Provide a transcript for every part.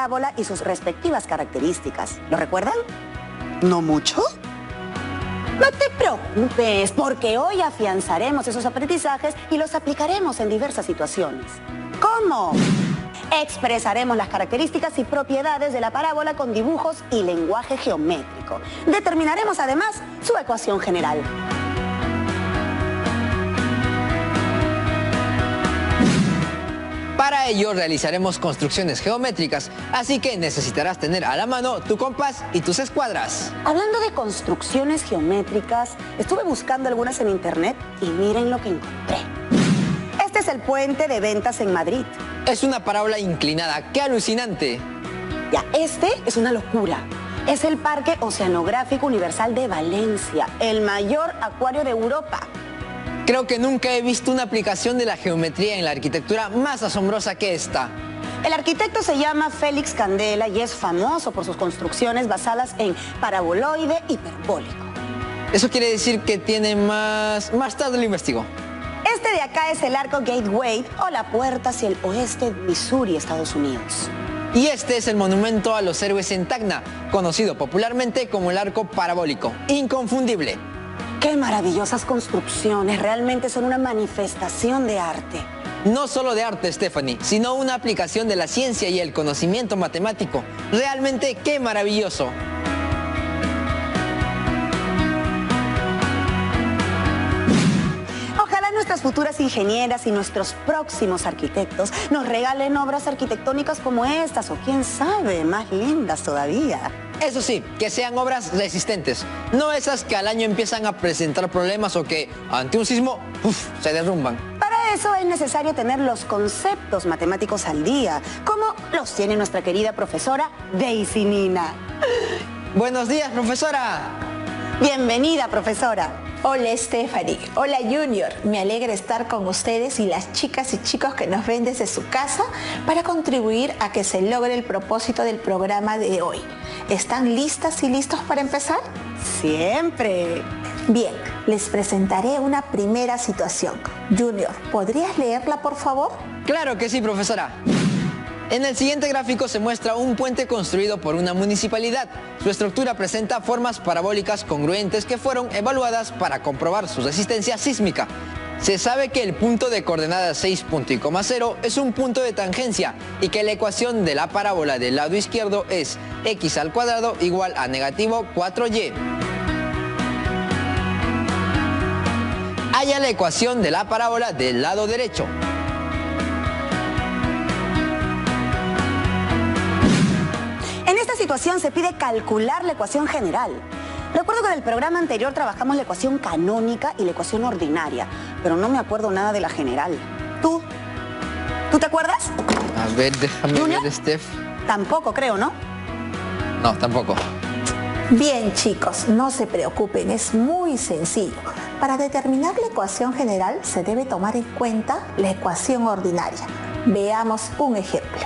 parábola y sus respectivas características. ¿Lo recuerdan? ¿No mucho? No te preocupes, porque hoy afianzaremos esos aprendizajes y los aplicaremos en diversas situaciones. ¿Cómo? Expresaremos las características y propiedades de la parábola con dibujos y lenguaje geométrico. Determinaremos además su ecuación general. Para ello realizaremos construcciones geométricas, así que necesitarás tener a la mano tu compás y tus escuadras. Hablando de construcciones geométricas, estuve buscando algunas en internet y miren lo que encontré. Este es el puente de Ventas en Madrid. Es una parábola inclinada, ¡qué alucinante! Ya, este es una locura. Es el Parque Oceanográfico Universal de Valencia, el mayor acuario de Europa. Creo que nunca he visto una aplicación de la geometría en la arquitectura más asombrosa que esta. El arquitecto se llama Félix Candela y es famoso por sus construcciones basadas en paraboloide hiperbólico. Eso quiere decir que tiene más tarde lo investigo. Este de acá es el Arco Gateway o la puerta hacia el oeste de Missouri, Estados Unidos. Y este es el monumento a los héroes en Tacna, conocido popularmente como el arco parabólico. Inconfundible. ¡Qué maravillosas construcciones! Realmente son una manifestación de arte. No solo de arte, Stephanie, sino una aplicación de la ciencia y el conocimiento matemático. Realmente, ¡qué maravilloso! Ojalá nuestras futuras ingenieras y nuestros próximos arquitectos nos regalen obras arquitectónicas como estas, o quién sabe, más lindas todavía. Eso sí, que sean obras resistentes, no esas que al año empiezan a presentar problemas o que, ante un sismo, se derrumban. Para eso es necesario tener los conceptos matemáticos al día, como los tiene nuestra querida profesora Daisy Nina. Buenos días, profesora. Bienvenida, profesora. Hola Stephanie, hola Junior, me alegra estar con ustedes y las chicas y chicos que nos ven desde su casa para contribuir a que se logre el propósito del programa de hoy. ¿Están listas y listos para empezar? Siempre. Bien, les presentaré una primera situación. Junior, ¿podrías leerla por favor? Claro que sí, profesora. En el siguiente gráfico se muestra un puente construido por una municipalidad. Su estructura presenta formas parabólicas congruentes que fueron evaluadas para comprobar su resistencia sísmica. Se sabe que el punto de coordenadas 6.0 es un punto de tangencia y que la ecuación de la parábola del lado izquierdo es x al cuadrado igual a negativo 4y. Halla la ecuación de la parábola del lado derecho. En esta situación se pide calcular la ecuación general. Recuerdo que en el programa anterior trabajamos la ecuación canónica y la ecuación ordinaria, pero no me acuerdo nada de la general. ¿Tú te acuerdas? A ver, déjame ver, Steph. Tampoco creo, ¿no? No, tampoco. Bien chicos, no se preocupen, es muy sencillo. Para determinar la ecuación general se debe tomar en cuenta la ecuación ordinaria. Veamos un ejemplo.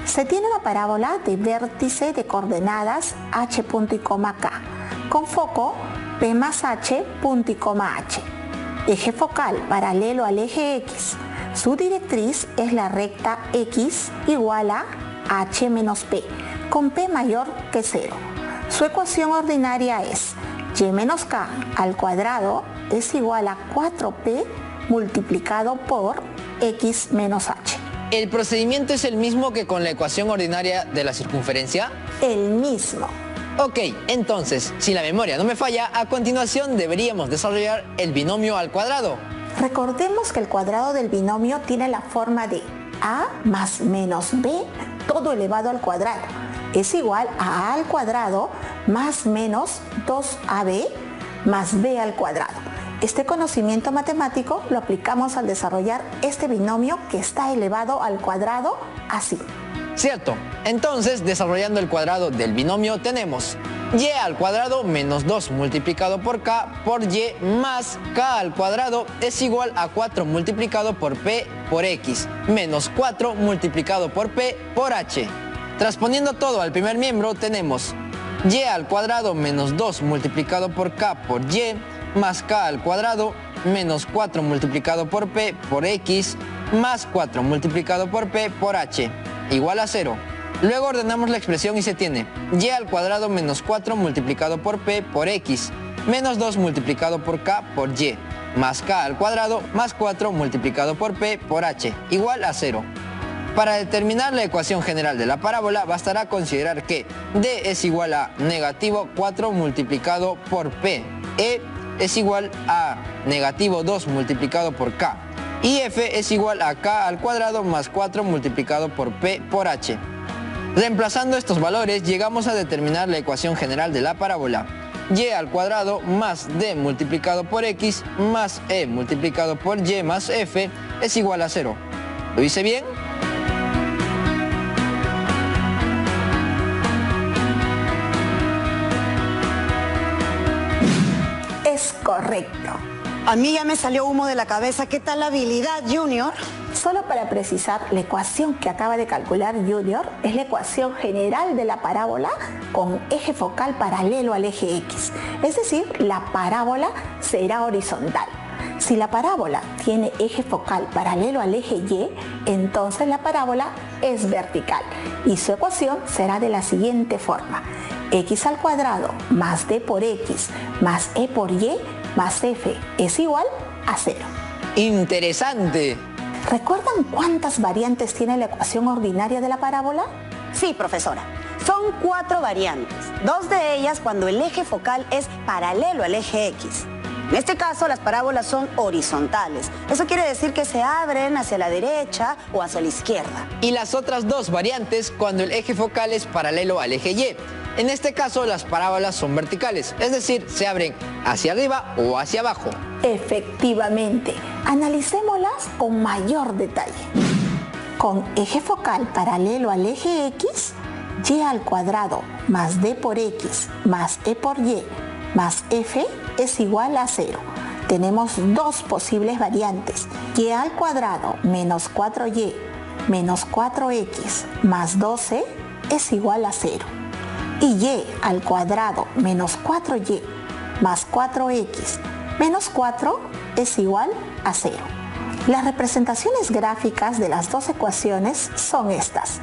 Se tiene una parábola de vértice de coordenadas h punto y coma k, con foco P más h punto y coma h. Eje focal paralelo al eje x. Su directriz es la recta x igual a h menos p, con p mayor que 0. Su ecuación ordinaria es y menos k al cuadrado es igual a 4p multiplicado por x menos h. ¿El procedimiento es el mismo que con la ecuación ordinaria de la circunferencia? El mismo. Ok, entonces, si la memoria no me falla, a continuación deberíamos desarrollar el binomio al cuadrado. Recordemos que el cuadrado del binomio tiene la forma de a más menos b todo elevado al cuadrado. Es igual a al cuadrado más menos 2ab más b al cuadrado. Este conocimiento matemático lo aplicamos al desarrollar este binomio que está elevado al cuadrado así. Cierto. Entonces, desarrollando el cuadrado del binomio tenemos y al cuadrado menos 2 multiplicado por k por y más k al cuadrado es igual a 4 multiplicado por p por x menos 4 multiplicado por p por h. Transponiendo todo al primer miembro tenemos y al cuadrado menos 2 multiplicado por k por y más k al cuadrado menos 4 multiplicado por p por x más 4 multiplicado por p por h igual a 0. Luego ordenamos la expresión y se tiene y al cuadrado menos 4 multiplicado por p por x, menos 2 multiplicado por k por y, más k al cuadrado más 4 multiplicado por p por h, igual a 0. Para determinar la ecuación general de la parábola bastará considerar que d es igual a negativo 4 multiplicado por p, e es igual a negativo 2 multiplicado por k y f es igual a k al cuadrado más 4 multiplicado por p por h. Reemplazando estos valores llegamos a determinar la ecuación general de la parábola y al cuadrado más d multiplicado por x más e multiplicado por y más f es igual a 0. ¿Lo hice bien? Es correcto. A mí ya me salió humo de la cabeza. ¿Qué tal la habilidad, Junior? Solo para precisar, la ecuación que acaba de calcular Junior es la ecuación general de la parábola con eje focal paralelo al eje X. Es decir, la parábola será horizontal. Si la parábola tiene eje focal paralelo al eje Y, entonces la parábola es vertical y su ecuación será de la siguiente forma: x al cuadrado más d por x más e por y más f es igual a 0. ¡Interesante! ¿Recuerdan cuántas variantes tiene la ecuación ordinaria de la parábola? Sí, profesora. Son 4 variantes. 2 de ellas cuando el eje focal es paralelo al eje X. En este caso, las parábolas son horizontales. Eso quiere decir que se abren hacia la derecha o hacia la izquierda. Y las otras 2 variantes cuando el eje focal es paralelo al eje Y. En este caso, las parábolas son verticales, es decir, se abren hacia arriba o hacia abajo. Efectivamente, analicémoslas con mayor detalle. Con eje focal paralelo al eje X, y al cuadrado más d por x más e por y más f es igual a 0. Tenemos 2 posibles variantes: y al cuadrado menos 4y menos 4x más 12 es igual a 0. Y y al cuadrado menos 4y más 4x menos 4 es igual a 0. Las representaciones gráficas de las 2 ecuaciones son estas.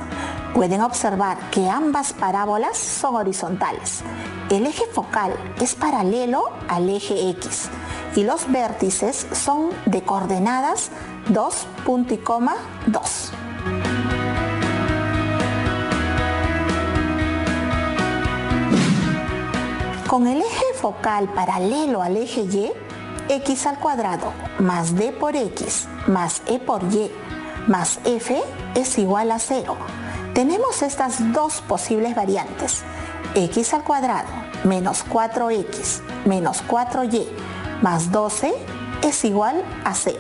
Pueden observar que ambas parábolas son horizontales. El eje focal es paralelo al eje X y los vértices son de coordenadas 2, punto y coma, 2. Con el eje focal paralelo al eje Y, x al cuadrado más d por x más e por y más f es igual a 0. Tenemos estas 2 posibles variantes: x al cuadrado menos 4x menos 4y más 12 es igual a 0.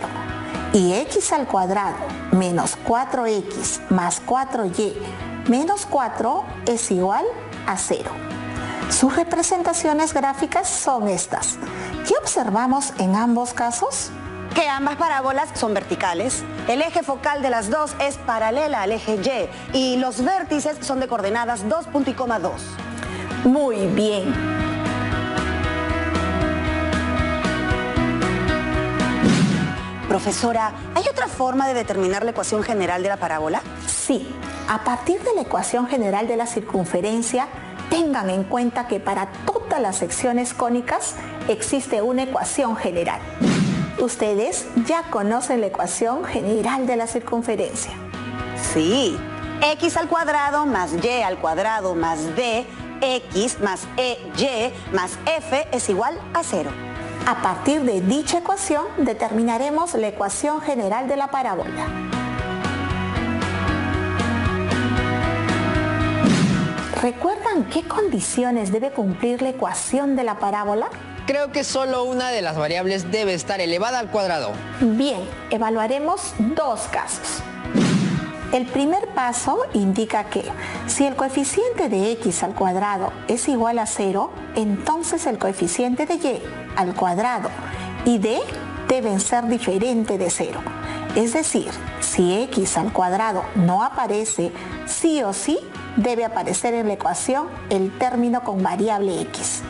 Y x al cuadrado menos 4x más 4y menos 4 es igual a 0. Sus representaciones gráficas son estas. ¿Qué observamos en ambos casos? Que ambas parábolas son verticales. El eje focal de las 2 es paralela al eje Y y los vértices son de coordenadas 2, punto y coma, 2. Muy bien. Profesora, ¿hay otra forma de determinar la ecuación general de la parábola? Sí, a partir de la ecuación general de la circunferencia, tengan en cuenta que para todas las secciones cónicas existe una ecuación general. Ustedes ya conocen la ecuación general de la circunferencia. Sí, x al cuadrado más y al cuadrado más d, x más e, y más f es igual a 0. A partir de dicha ecuación determinaremos la ecuación general de la parábola. ¿Recuerdan qué condiciones debe cumplir la ecuación de la parábola? Creo que solo una de las variables debe estar elevada al cuadrado. Bien, evaluaremos 2 casos. El primer paso indica que si el coeficiente de x al cuadrado es igual a 0, entonces el coeficiente de y al cuadrado y d deben ser diferentes de 0. Es decir, si x al cuadrado no aparece, sí o sí debe aparecer en la ecuación el término con variable x.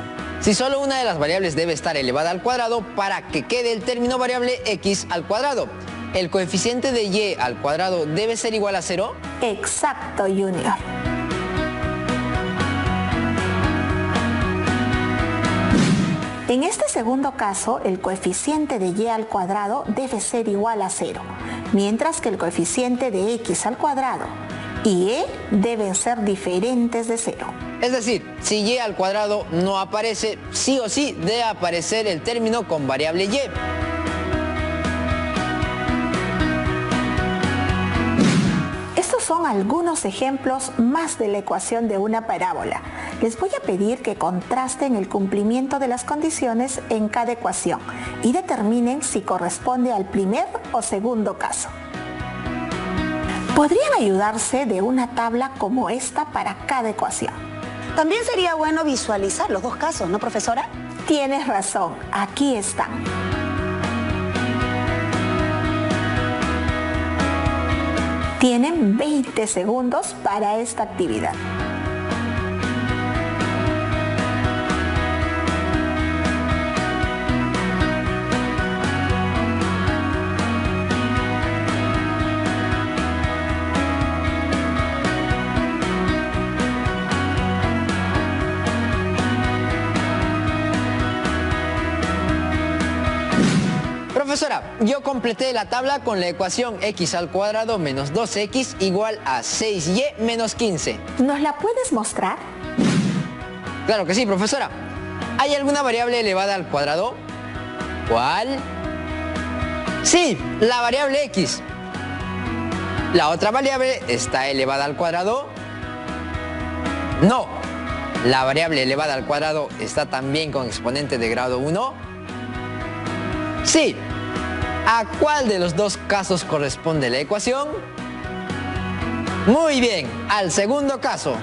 Si solo una de las variables debe estar elevada al cuadrado para que quede el término variable x al cuadrado, ¿el coeficiente de y al cuadrado debe ser igual a 0? Exacto, Junior. En este segundo caso, el coeficiente de y al cuadrado debe ser igual a 0, mientras que el coeficiente de x al cuadrado y e deben ser diferentes de 0. Es decir, si y al cuadrado no aparece, sí o sí debe aparecer el término con variable y. Estos son algunos ejemplos más de la ecuación de una parábola. Les voy a pedir que contrasten el cumplimiento de las condiciones en cada ecuación y determinen si corresponde al primer o segundo caso. Podrían ayudarse de una tabla como esta para cada ecuación. También sería bueno visualizar los dos casos, ¿no, profesora? Tienes razón, aquí están. Tienen 20 segundos para esta actividad. Profesora, yo completé la tabla con la ecuación x al cuadrado menos 2x igual a 6y menos 15. ¿Nos la puedes mostrar? Claro que sí, profesora. ¿Hay alguna variable elevada al cuadrado? ¿Cuál? Sí, la variable x. ¿La otra variable está elevada al cuadrado? No. ¿La variable elevada al cuadrado está también con exponente de grado 1? Sí. ¿A cuál de los dos casos corresponde la ecuación? Muy bien, al segundo caso.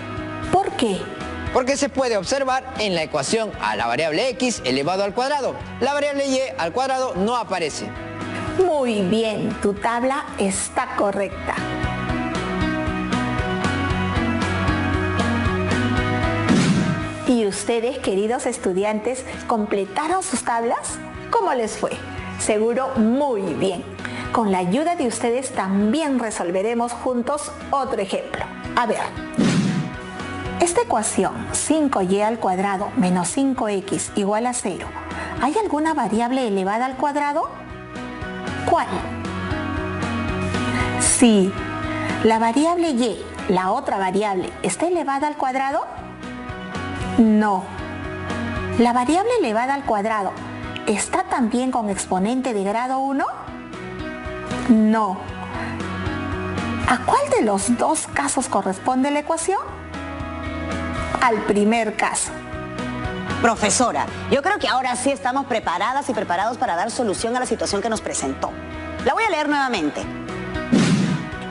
¿Por qué? Porque se puede observar en la ecuación a la variable x elevado al cuadrado. La variable y al cuadrado no aparece. Muy bien, tu tabla está correcta. ¿Y ustedes, queridos estudiantes, completaron sus tablas? ¿Cómo les fue? Seguro muy bien. Con la ayuda de ustedes también resolveremos juntos otro ejemplo. A ver, esta ecuación 5y al cuadrado menos 5x igual a 0, ¿hay alguna variable elevada al cuadrado? ¿Cuál? Sí, la variable y, la otra variable, ¿está elevada al cuadrado? No. ¿La variable elevada al cuadrado está también con exponente de grado 1? No. ¿A cuál de los dos casos corresponde la ecuación? Al primer caso. Profesora, yo creo que ahora sí estamos preparadas y preparados para dar solución a la situación que nos presentó. La voy a leer nuevamente.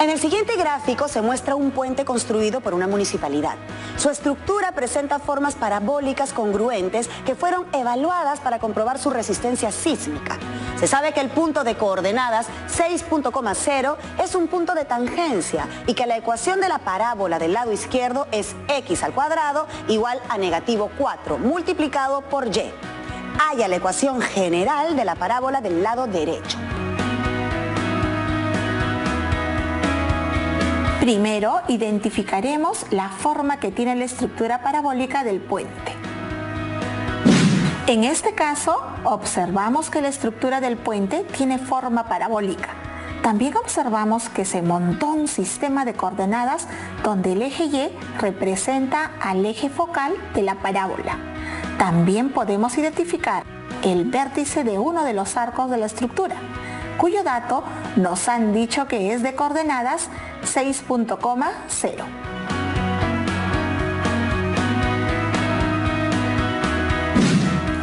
En el siguiente gráfico se muestra un puente construido por una municipalidad. Su estructura presenta formas parabólicas congruentes que fueron evaluadas para comprobar su resistencia sísmica. Se sabe que el punto de coordenadas 6.0 es un punto de tangencia y que la ecuación de la parábola del lado izquierdo es x al cuadrado igual a negativo 4 multiplicado por y. Halla la ecuación general de la parábola del lado derecho. Primero, identificaremos la forma que tiene la estructura parabólica del puente. En este caso, observamos que la estructura del puente tiene forma parabólica. También observamos que se montó un sistema de coordenadas donde el eje Y representa al eje focal de la parábola. También podemos identificar el vértice de uno de los arcos de la estructura, cuyo dato nos han dicho que es de coordenadas 6.0.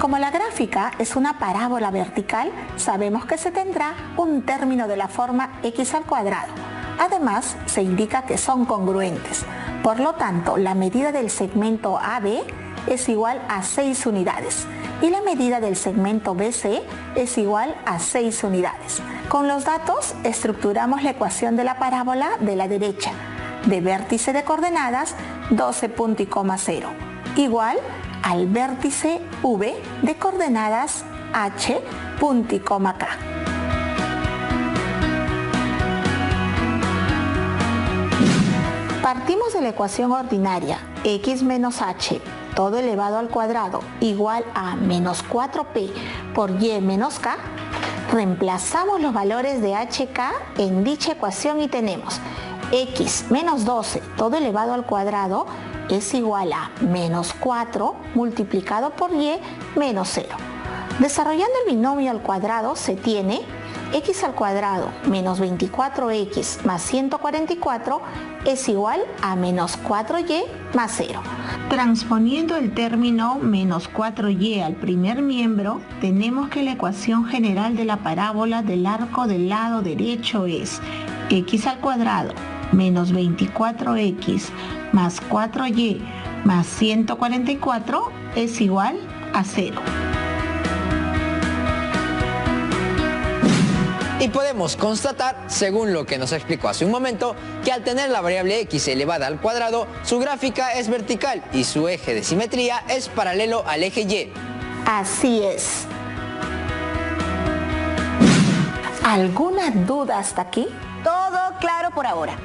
Como la gráfica es una parábola vertical, sabemos que se tendrá un término de la forma x al cuadrado. Además, se indica que son congruentes. Por lo tanto, la medida del segmento AB es igual a 6 unidades y la medida del segmento BC es igual a 6 unidades. Con los datos estructuramos la ecuación de la parábola de la derecha, de vértice de coordenadas 12.0, igual al vértice V de coordenadas H, K. Partimos de la ecuación ordinaria x menos h todo elevado al cuadrado igual a menos 4p por y menos k, reemplazamos los valores de hk en dicha ecuación y tenemos x menos 12 todo elevado al cuadrado es igual a menos 4 multiplicado por y menos 0. Desarrollando el binomio al cuadrado se tiene x al cuadrado menos 24x más 144 es igual a menos 4y más 0. Transponiendo el término menos 4y al primer miembro, tenemos que la ecuación general de la parábola del arco del lado derecho es x al cuadrado menos 24x más 4y más 144 es igual a 0. Y podemos constatar, según lo que nos explicó hace un momento, que al tener la variable x elevada al cuadrado, su gráfica es vertical y su eje de simetría es paralelo al eje y. Así es. ¿Alguna duda hasta aquí? Todo claro por ahora.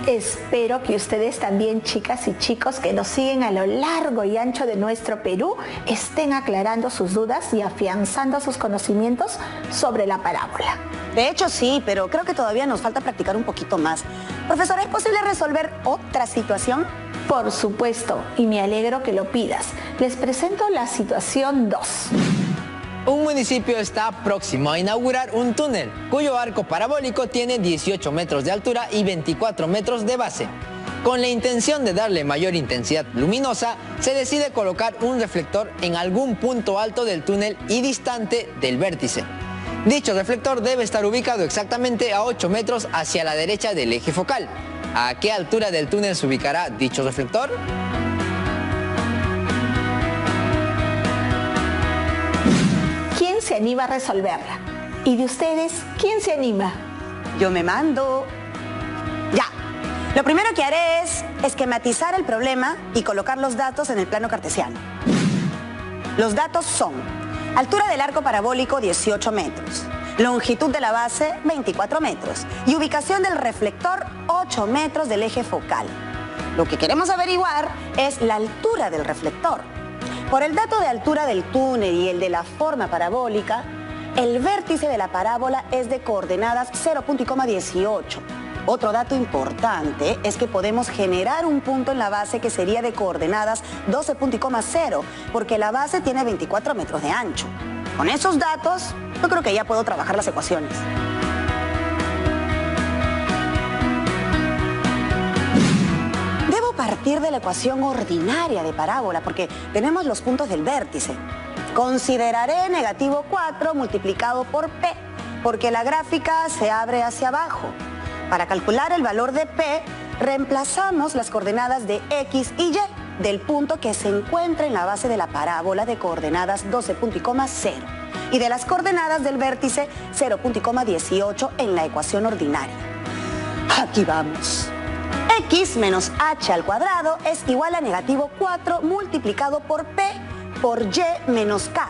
Espero que ustedes también, chicas y chicos que nos siguen a lo largo y ancho de nuestro Perú, estén aclarando sus dudas y afianzando sus conocimientos sobre la parábola. De hecho sí, pero creo que todavía nos falta practicar un poquito más. Profesora, ¿es posible resolver otra situación? Por supuesto, y me alegro que lo pidas. Les presento la situación 2. Un municipio está próximo a inaugurar un túnel, cuyo arco parabólico tiene 18 metros de altura y 24 metros de base. Con la intención de darle mayor intensidad luminosa, se decide colocar un reflector en algún punto alto del túnel y distante del vértice. Dicho reflector debe estar ubicado exactamente a 8 metros hacia la derecha del eje focal. ¿A qué altura del túnel se ubicará dicho reflector? ¿Quién se anima a resolverla? ¿Y de ustedes, quién se anima? Yo me mando. Ya. Lo primero que haré es esquematizar el problema y colocar los datos en el plano cartesiano. Los datos son: altura del arco parabólico 18 metros, longitud de la base 24 metros y ubicación del reflector 8 metros del eje focal. Lo que queremos averiguar es la altura del reflector. Por el dato de altura del túnel y el de la forma parabólica, el vértice de la parábola es de coordenadas 0.18. Otro dato importante es que podemos generar un punto en la base que sería de coordenadas 12.0, porque la base tiene 24 metros de ancho. Con esos datos, yo creo que ya puedo trabajar las ecuaciones. Debo partir de la ecuación ordinaria de parábola, porque tenemos los puntos del vértice. Consideraré negativo 4 multiplicado por P, porque la gráfica se abre hacia abajo. Para calcular el valor de P, reemplazamos las coordenadas de X y Y del punto que se encuentra en la base de la parábola de coordenadas 12.0 y de las coordenadas del vértice 0.18 en la ecuación ordinaria. Aquí vamos. X menos h al cuadrado es igual a negativo 4 multiplicado por P por Y menos K.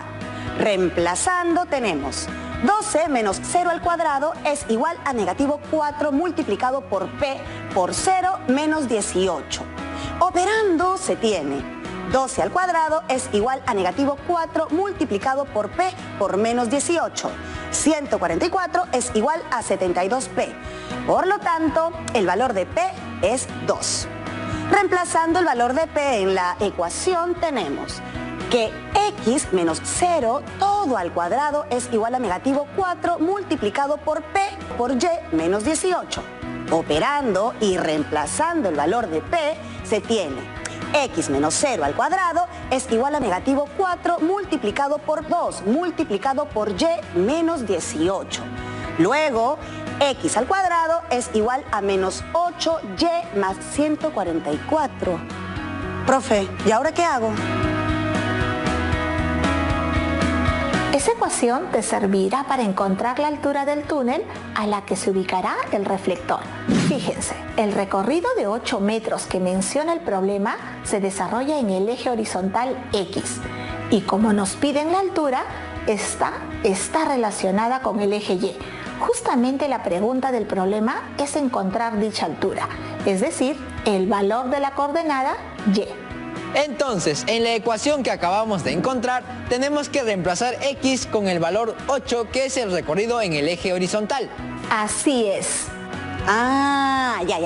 Reemplazando tenemos 12 menos 0 al cuadrado es igual a negativo 4 multiplicado por P por 0 menos 18. Operando se tiene 12 al cuadrado es igual a negativo 4 multiplicado por P por menos 18. 144 es igual a 72P. Por lo tanto, el valor de P es 2. Reemplazando el valor de P en la ecuación tenemos que X menos 0 todo al cuadrado es igual a negativo 4 multiplicado por P por Y menos 18. Operando y reemplazando el valor de P se tiene X menos 0 al cuadrado es igual a negativo 4 multiplicado por 2 multiplicado por Y menos 18. Luego, X al cuadrado es igual a menos 8Y más 144. Profe, ¿y ahora qué hago? Esa ecuación te servirá para encontrar la altura del túnel a la que se ubicará el reflector. Fíjense, el recorrido de 8 metros que menciona el problema se desarrolla en el eje horizontal X y como nos piden la altura, esta está relacionada con el eje Y. Justamente la pregunta del problema es encontrar dicha altura, es decir, el valor de la coordenada Y. Entonces, en la ecuación que acabamos de encontrar, tenemos que reemplazar x con el valor 8, que es el recorrido en el eje horizontal. Así es. Ah, ya.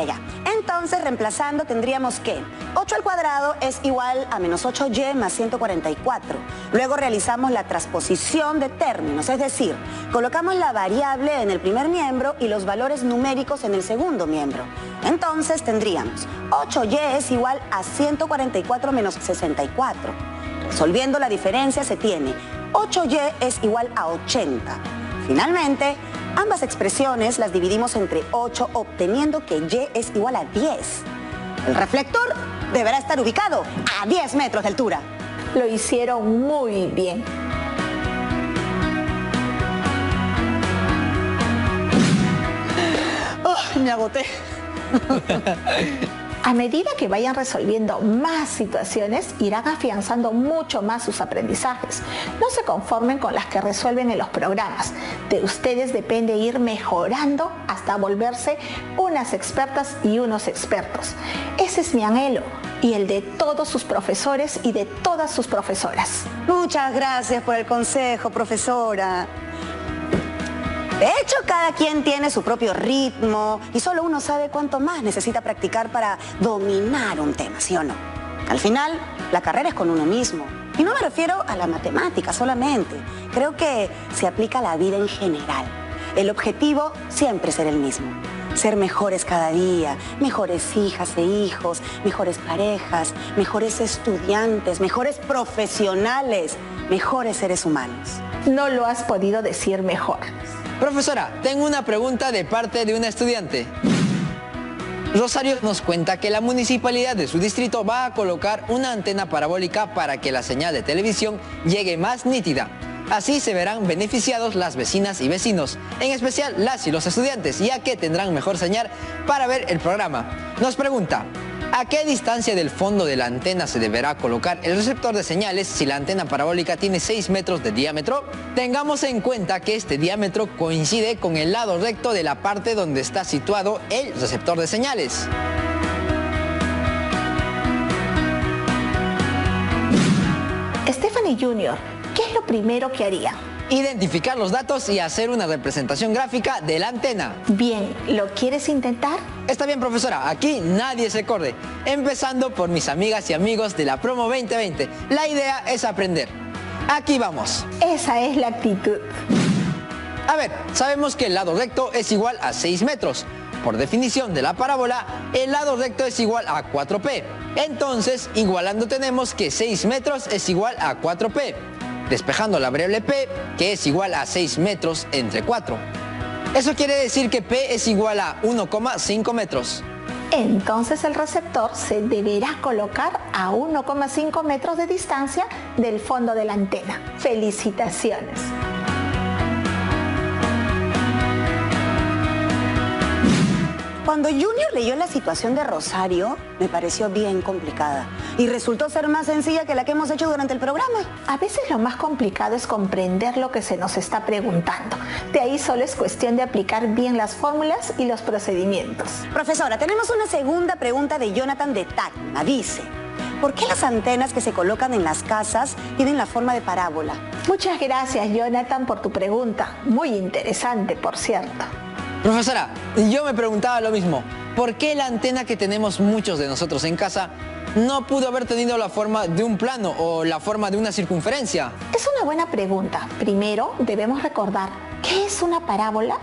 Entonces, reemplazando, tendríamos que 8 al cuadrado es igual a menos 8y más 144. Luego realizamos la transposición de términos, es decir, colocamos la variable en el primer miembro y los valores numéricos en el segundo miembro. Entonces, tendríamos 8y es igual a 144 menos 64. Resolviendo la diferencia, se tiene 8y es igual a 80. Finalmente, ambas expresiones las dividimos entre 8, obteniendo que y es igual a 10. El reflector deberá estar ubicado a 10 metros de altura. Lo hicieron muy bien. Oh, me agoté. A medida que vayan resolviendo más situaciones, irán afianzando mucho más sus aprendizajes. No se conformen con las que resuelven en los programas. De ustedes depende ir mejorando hasta volverse unas expertas y unos expertos. Ese es mi anhelo y el de todos sus profesores y de todas sus profesoras. Muchas gracias por el consejo, profesora. De hecho, cada quien tiene su propio ritmo y solo uno sabe cuánto más necesita practicar para dominar un tema, ¿sí o no? Al final, la carrera es con uno mismo. Y no me refiero a la matemática solamente. Creo que se aplica a la vida en general. El objetivo siempre será el mismo. Ser mejores cada día, mejores hijas e hijos, mejores parejas, mejores estudiantes, mejores profesionales, mejores seres humanos. No lo has podido decir mejor. Profesora, tengo una pregunta de parte de una estudiante. Rosario nos cuenta que la municipalidad de su distrito va a colocar una antena parabólica para que la señal de televisión llegue más nítida. Así se verán beneficiados las vecinas y vecinos, en especial las y los estudiantes, ya que tendrán mejor señal para ver el programa. Nos pregunta, ¿a qué distancia del fondo de la antena se deberá colocar el receptor de señales si la antena parabólica tiene 6 metros de diámetro? Tengamos en cuenta que este diámetro coincide con el lado recto de la parte donde está situado el receptor de señales. Stephanie Jr., ¿qué es lo primero que haría? Identificar los datos y hacer una representación gráfica de la antena. Bien, ¿lo quieres intentar? Está bien, profesora, aquí nadie se corre. Empezando por mis amigas y amigos de la promo 2020. La idea es aprender. Aquí vamos. Esa es la actitud. A ver, sabemos que el lado recto es igual a 6 metros. Por definición de la parábola, el lado recto es igual a 4p. Entonces, igualando tenemos que 6 metros es igual a 4p. Despejando la variable p, que es igual a 6 metros entre 4. Eso quiere decir que p es igual a 1,5 metros. Entonces el receptor se deberá colocar a 1,5 metros de distancia del fondo de la antena. ¡Felicitaciones! Cuando Junior leyó la situación de Rosario, me pareció bien complicada y resultó ser más sencilla que la que hemos hecho durante el programa. A veces lo más complicado es comprender lo que se nos está preguntando. De ahí solo es cuestión de aplicar bien las fórmulas y los procedimientos. Profesora, tenemos una segunda pregunta de Jonathan de Tacna. Dice, ¿por qué las antenas que se colocan en las casas tienen la forma de parábola? Muchas gracias, Jonathan, por tu pregunta. Muy interesante, por cierto. Profesora, yo me preguntaba lo mismo. ¿Por qué la antena que tenemos muchos de nosotros en casa no pudo haber tenido la forma de un plano o la forma de una circunferencia? Es una buena pregunta. Primero, debemos recordar, ¿qué es una parábola?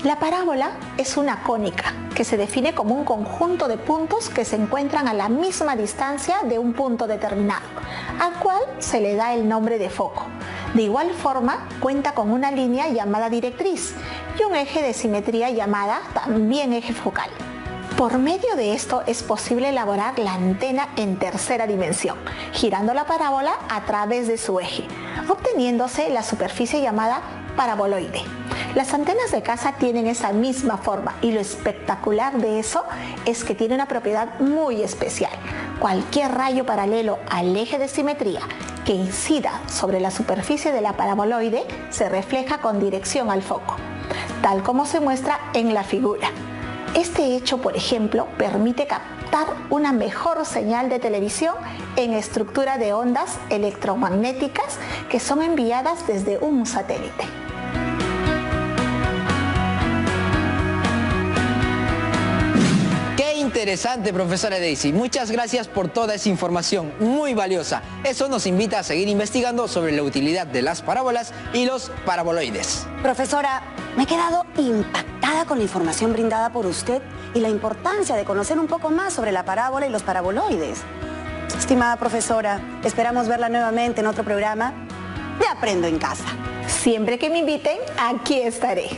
La parábola es una cónica que se define como un conjunto de puntos que se encuentran a la misma distancia de un punto determinado, al cual se le da el nombre de foco. De igual forma, cuenta con una línea llamada directriz y un eje de simetría llamada también eje focal. Por medio de esto es posible elaborar la antena en tercera dimensión, girando la parábola a través de su eje, obteniéndose la superficie llamada paraboloide. Las antenas de casa tienen esa misma forma y lo espectacular de eso es que tiene una propiedad muy especial. Cualquier rayo paralelo al eje de simetría que incida sobre la superficie de la paraboloide se refleja con dirección al foco, tal como se muestra en la figura. Este hecho, por ejemplo, permite captar una mejor señal de televisión en estructura de ondas electromagnéticas que son enviadas desde un satélite. Interesante, profesora Daisy. Muchas gracias por toda esa información muy valiosa. Eso nos invita a seguir investigando sobre la utilidad de las parábolas y los paraboloides. Profesora, me he quedado impactada con la información brindada por usted y la importancia de conocer un poco más sobre la parábola y los paraboloides. Estimada profesora, esperamos verla nuevamente en otro programa de Aprendo en Casa. Siempre que me inviten, aquí estaré.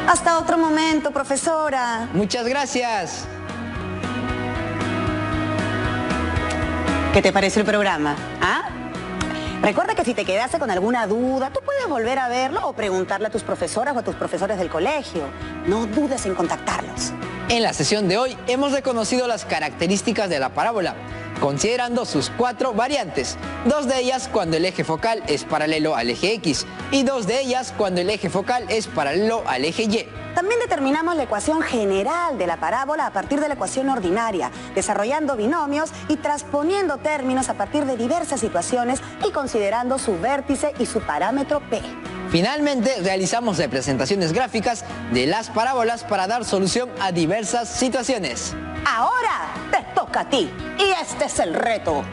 Hasta otro momento, profesora. Muchas gracias. ¿Qué te pareció el programa? ¿Ah? Recuerda que si te quedaste con alguna duda, tú puedes volver a verlo o preguntarle a tus profesoras o a tus profesores del colegio. No dudes en contactarlos. En la sesión de hoy hemos reconocido las características de la parábola, considerando sus 4 variantes, 2 de ellas cuando el eje focal es paralelo al eje X y 2 de ellas cuando el eje focal es paralelo al eje Y. También determinamos la ecuación general de la parábola a partir de la ecuación ordinaria, desarrollando binomios y transponiendo términos a partir de diversas situaciones y considerando su vértice y su parámetro P. Finalmente, realizamos representaciones gráficas de las parábolas para dar solución a diversas situaciones. Ahora te toca a ti y este es el reto.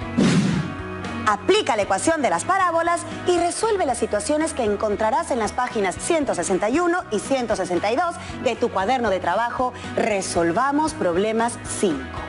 Aplica la ecuación de las parábolas y resuelve las situaciones que encontrarás en las páginas 161 y 162 de tu cuaderno de trabajo Resolvamos Problemas 5.